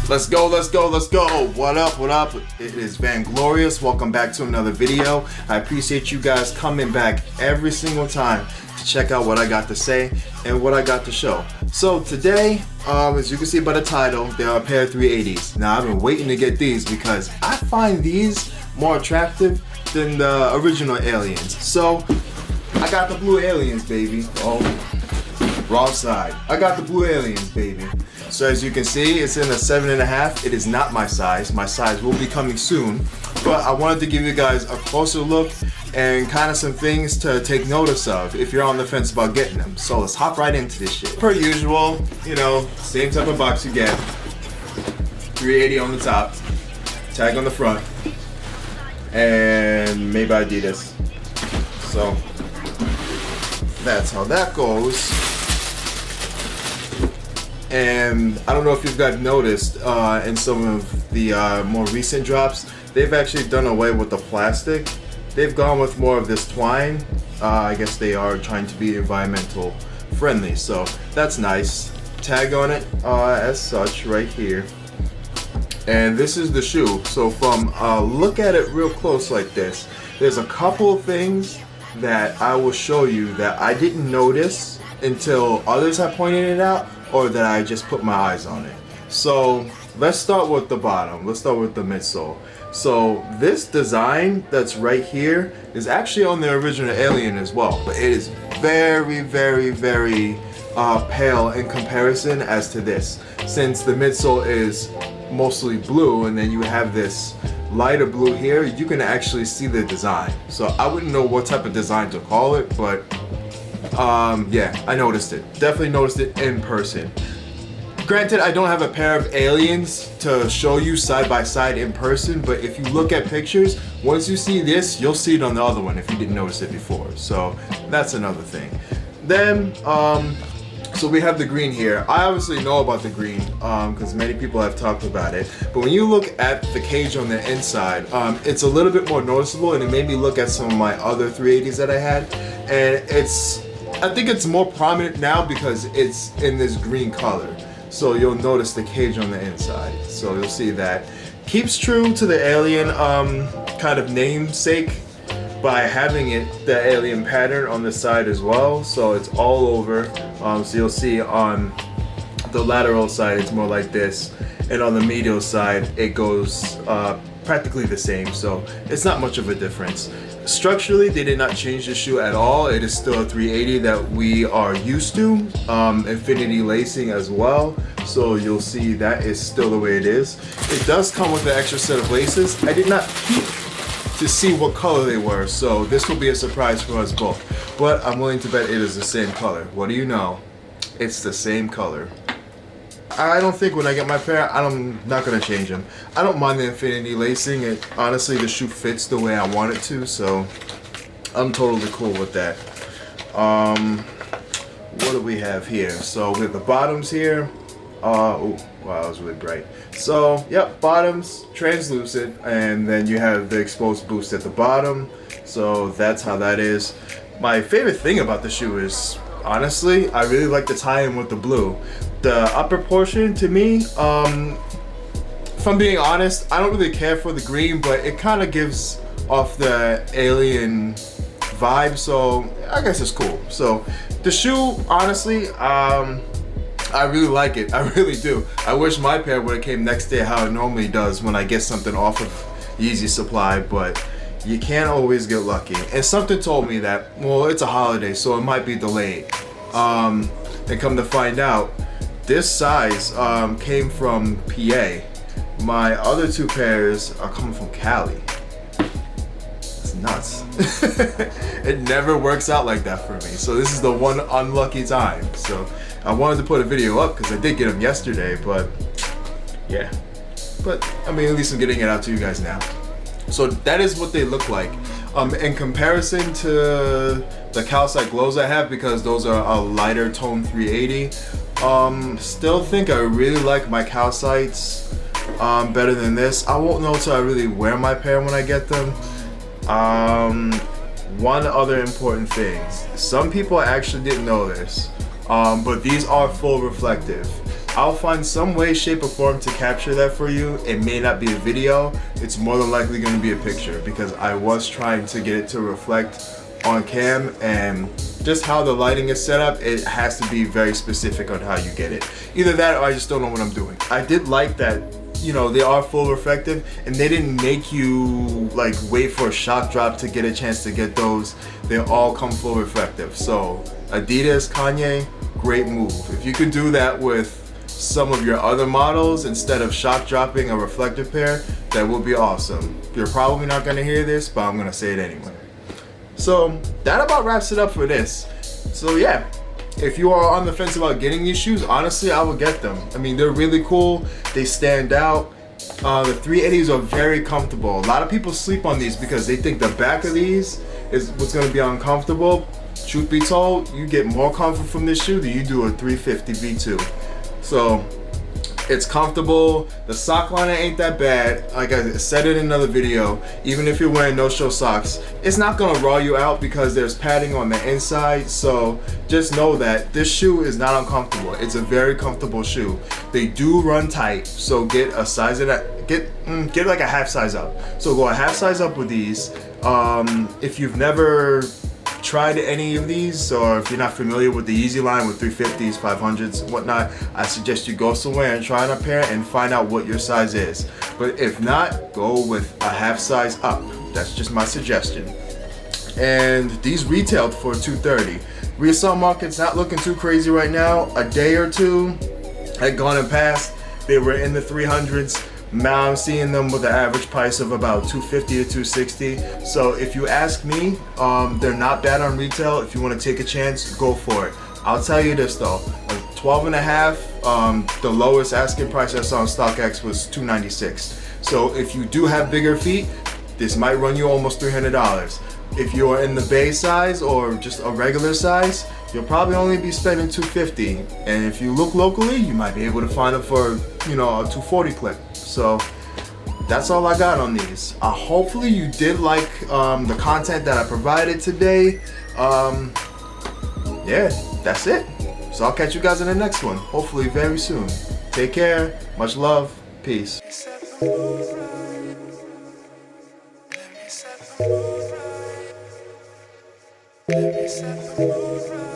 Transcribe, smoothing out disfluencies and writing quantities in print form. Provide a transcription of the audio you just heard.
Let's go, let's go, let's go. What up, what up? It is Vanglorious. Welcome back to another video. I appreciate you guys coming back every single time to check out what I got to say and what I got to show. So today, as you can see by the title, there are a pair of 380s. Now I've been waiting to get these because I find these more attractive than the original aliens. So I got the blue aliens, baby. Oh, wrong side. I got the blue aliens, baby. So as you can see, it's in a 7.5. It is not my size. My size will be coming soon. But I wanted to give you guys a closer look and kind of some things to take notice of if you're on the fence about getting them. So let's hop right into this shit. Per usual, you know, same type of box you get. 380 on the top, tag on the front, and made by Adidas. So that's how that goes. And I don't know if you guys noticed in some of the more recent drops, they've actually done away with the plastic. They've gone with more of this twine. I guess they are trying to be environmental friendly, so that's nice. Tag on it as such right here. And this is the shoe. So from look at it real close like this, there's a couple of things that I will show you that I didn't notice until others have pointed it out, or that I just put my eyes on it. So let's start with the bottom. Let's start with the midsole. So this design that's right here is actually on the original alien as well, but it is very, very, very pale in comparison as to this, since the midsole is mostly blue and then you have this lighter blue here. You can actually see the design. So I wouldn't know what type of design to call it, but yeah, I noticed it. Definitely noticed it in person. Granted, I don't have a pair of aliens to show you side by side in person, but if you look at pictures, once you see this, you'll see it on the other one if you didn't notice it before. So that's another thing. Then, so we have the green here. I obviously know about the green because many people have talked about it. But when you look at the cage on the inside, it's a little bit more noticeable, and it made me look at some of my other 380s that I had, and I think it's more prominent now because it's in this green color. So you'll notice the cage on the inside. So you'll see that. Keeps true to the alien kind of namesake by having it the alien pattern on the side as well. So it's all over. So you'll see on the lateral side it's more like this, and on the medial side it goes practically the same. So it's not much of a difference. Structurally, they did not change the shoe at all. It is still a 380 that we are used to. Infinity lacing as well. So you'll see that is still the way it is. It does come with an extra set of laces. I did not peek to see what color they were, so this will be a surprise for us both. But I'm willing to bet it is the same color. What do you know? It's the same color. I don't think when I get my pair, I'm not gonna change them. I don't mind the infinity lacing. Honestly, the shoe fits the way I want it to, so I'm totally cool with that. What do we have here? So we have the bottoms here. Oh, wow, that was really bright. So, yep, bottoms, translucent, and then you have the exposed boost at the bottom. So that's how that is. My favorite thing about the shoe is, honestly, I really like the tie-in with the blue. The upper portion, to me, if I'm being honest, I don't really care for the green, but it kind of gives off the alien vibe, so I guess it's cool. So the shoe, honestly, I really like it. I really do. I wish my pair would have came next day how it normally does when I get something off of Yeezy supply, but you can't always get lucky. And something told me that, well, it's a holiday, so it might be delayed. And come to find out, this size came from PA. My other two pairs are coming from Cali. It's nuts. It never works out like that for me. So this is the one unlucky time. So I wanted to put a video up because I did get them yesterday, but yeah. But I mean, at least I'm getting it out to you guys now. So that is what they look like. In comparison to the calcite glows I have, because those are a lighter tone 380, still think I really like my calcites better than this. I won't know till I really wear my pair when I get them. One other important thing, some people actually didn't know this, but these are full reflective. I'll find some way, shape, or form to capture that for you. It may not be a video. It's more than likely going to be a picture because I was trying to get it to reflect on cam, and just how the lighting is set up, it has to be very specific on how you get it. Either that or I just don't know what I'm doing. I did like that, you know, they are full reflective and they didn't make you like wait for a shock drop to get a chance to get those. They all come full reflective. So Adidas, Kanye, great move. If you could do that with some of your other models instead of shock dropping a reflective pair, that would be awesome. You're probably not going to hear this, but I'm going to say it anyway. So that about wraps it up for this. So yeah, if you are on the fence about getting these shoes, honestly, I would get them. I mean, they're really cool. They stand out. The 380s are very comfortable. A lot of people sleep on these because they think the back of these is what's going to be uncomfortable. Truth be told, you get more comfort from this shoe than you do a 350 V2. So it's comfortable. The sock liner ain't that bad. Like I said in another video, even if you're wearing no-show socks, it's not gonna raw you out because there's padding on the inside. So just know that this shoe is not uncomfortable. It's a very comfortable shoe. They do run tight, so get a size of that. Get like a half size up. So go a half size up with these. If you've never tried any of these, or if you're not familiar with the Yeezy line with 350s, 500s, whatnot, I suggest you go somewhere and try on a pair and find out what your size is. But if not, go with a half size up. That's just my suggestion. And these retailed for $230. Resale market's not looking too crazy right now. A day or two had gone and passed. They were in the 300s. Now I'm seeing them with an average price of about $250 to $260. So if you ask me, they're not bad on retail. If you want to take a chance, go for it. I'll tell you this though, a 12 and a half, the lowest asking price I saw on StockX was $296. So if you do have bigger feet, this might run you almost $300. If you're in the bay size or just a regular size, you'll probably only be spending $250. And if you look locally, you might be able to find them for, you know, a $240 clip. So that's all I got on these. Hopefully you did like the content that I provided today. Yeah, that's it. So I'll catch you guys in the next one, hopefully very soon. Take care, much love, peace. Let me set the mood right.